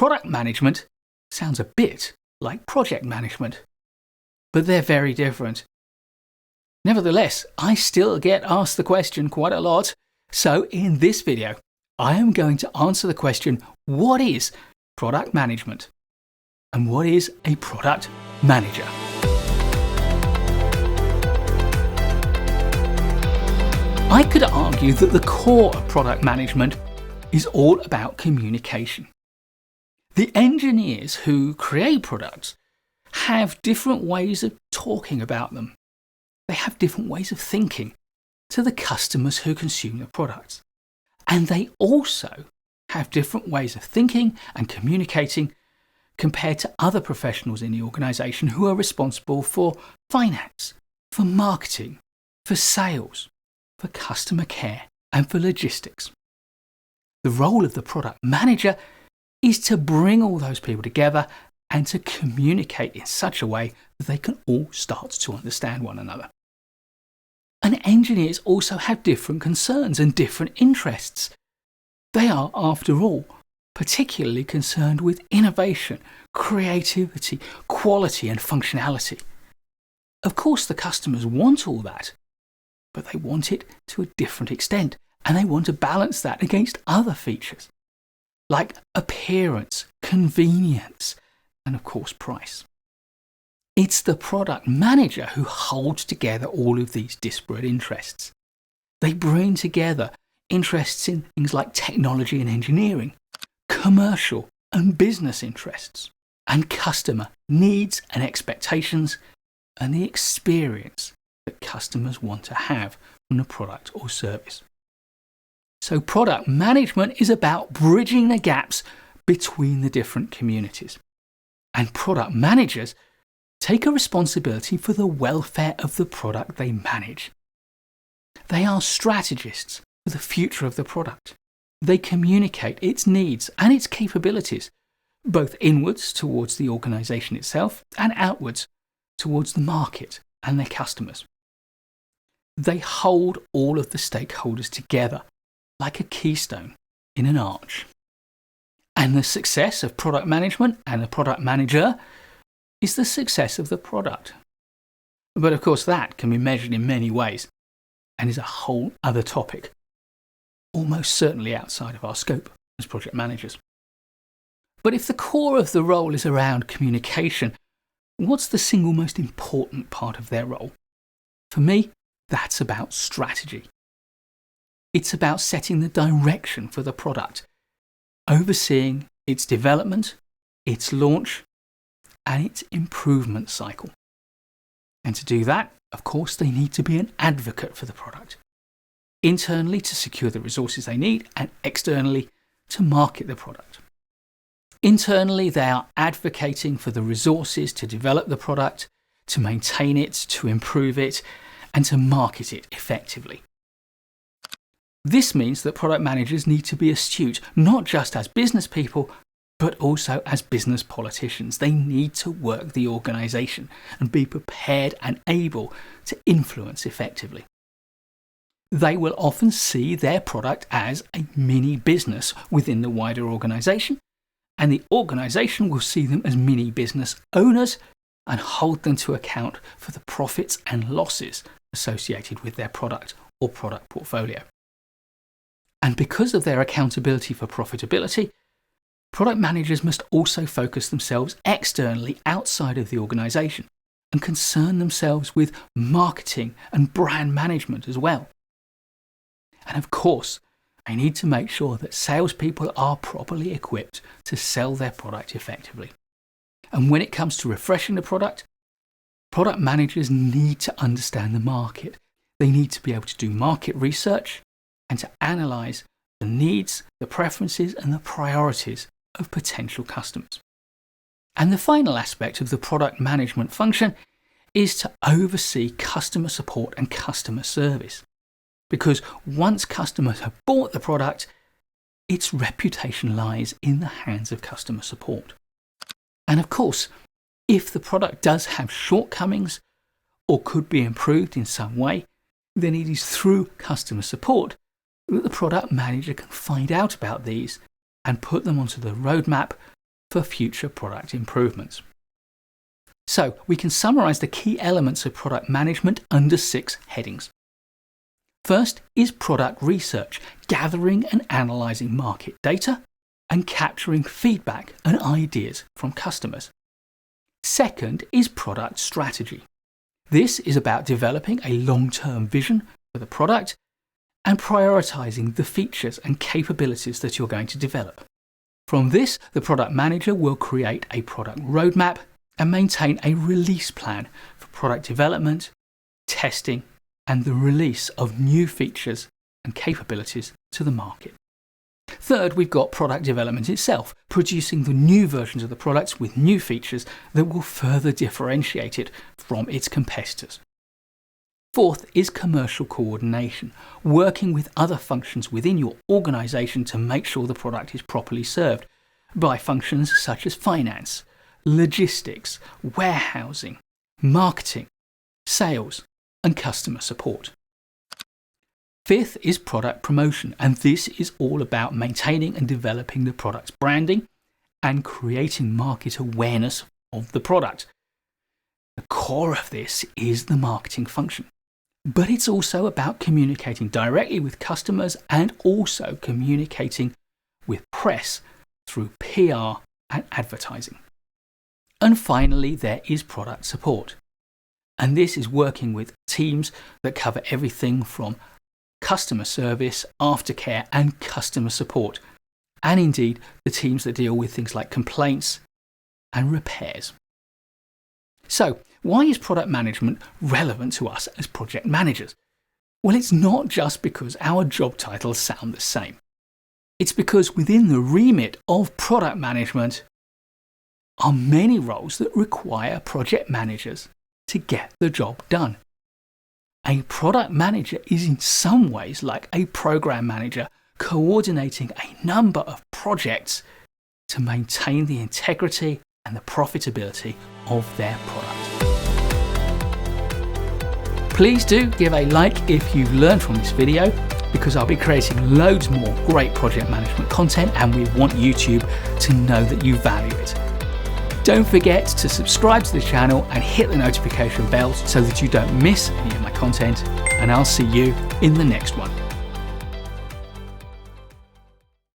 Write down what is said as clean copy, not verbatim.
product management sounds a bit like project management, but they're very different. Nevertheless, I still get asked the question quite a lot, so in this video, I am going to answer the question, what is product management? And what is a product manager? I could argue that the core of product management is all about communication. The engineers who create products have different ways of talking about them. They have different ways of thinking to the customers who consume the products. And they also have different ways of thinking and communicating compared to other professionals in the organisation who are responsible for finance, for marketing, for sales, for customer care, and for logistics. The role of the product manager is to bring all those people together and to communicate in such a way that they can all start to understand one another. And engineers also have different concerns and different interests. They are, after all, particularly concerned with innovation, creativity, quality, and functionality. Of course, the customers want all that, but they want it to a different extent, and they want to balance that against other features, like appearance, convenience, and of course price. It's the product manager who holds together all of these disparate interests. They bring together interests in things like technology and engineering, commercial and business interests, and customer needs and expectations, and the experience that customers want to have from a product or service. So product management is about bridging the gaps between the different communities. And product managers take a responsibility for the welfare of the product they manage. They are strategists for the future of the product. They communicate its needs and its capabilities, both inwards towards the organisation itself and outwards towards the market and their customers. They hold all of the stakeholders together like a keystone in an arch. And the success of product management and the product manager is the success of the product. But of course that can be measured in many ways and is a whole other topic, almost certainly outside of our scope as project managers. But if the core of the role is around communication, what's the single most important part of their role? For me, that's about strategy. It's about setting the direction for the product, overseeing its development, its launch, and its improvement cycle. And to do that, of course, they need to be an advocate for the product, internally to secure the resources they need, and externally to market the product. Internally, they are advocating for the resources to develop the product, to maintain it, to improve it, and to market it effectively. This means that product managers need to be astute, not just as business people, but also as business politicians. They need to work the organisation and be prepared and able to influence effectively. They will often see their product as a mini business within the wider organisation, and the organisation will see them as mini business owners and hold them to account for the profits and losses associated with their product or product portfolio. And because of their accountability for profitability, product managers must also focus themselves externally outside of the organisation and concern themselves with marketing and brand management as well. And of course, they need to make sure that salespeople are properly equipped to sell their product effectively. And when it comes to refreshing the product managers need to understand the market. They need to be able to do market research and to analyse the needs, the preferences, and the priorities of potential customers. And the final aspect of the product management function is to oversee customer support and customer service. Because once customers have bought the product, its reputation lies in the hands of customer support. And of course, if the product does have shortcomings or could be improved in some way, then it is through customer support that the product manager can find out about these and put them onto the roadmap for future product improvements. So we can summarize the key elements of product management under 6 headings. First is product research, gathering and analyzing market data and capturing feedback and ideas from customers. Second is product strategy. This is about developing a long-term vision for the product and prioritizing the features and capabilities that you're going to develop. From this, the product manager will create a product roadmap and maintain a release plan for product development, testing, and the release of new features and capabilities to the market. Third, we've got product development itself, producing the new versions of the products with new features that will further differentiate it from its competitors. Fourth is commercial coordination, working with other functions within your organization to make sure the product is properly served by functions such as finance, logistics, warehousing, marketing, sales, and customer support. Fifth is product promotion, and this is all about maintaining and developing the product's branding and creating market awareness of the product. The core of this is the marketing function, but it's also about communicating directly with customers and also communicating with press through PR and advertising. And finally, there is product support, and this is working with teams that cover everything from customer service, aftercare, and customer support, and indeed the teams that deal with things like complaints and repairs. So, why is product management relevant to us as project managers? Well, it's not just because our job titles sound the same. It's because within the remit of product management are many roles that require project managers to get the job done. A product manager is in some ways like a program manager coordinating a number of projects to maintain the integrity and the profitability of their product. Please do give a like if you've learned from this video, because I'll be creating loads more great project management content and we want YouTube to know that you value it. Don't forget to subscribe to the channel and hit the notification bell so that you don't miss any of my content, and I'll see you in the next one.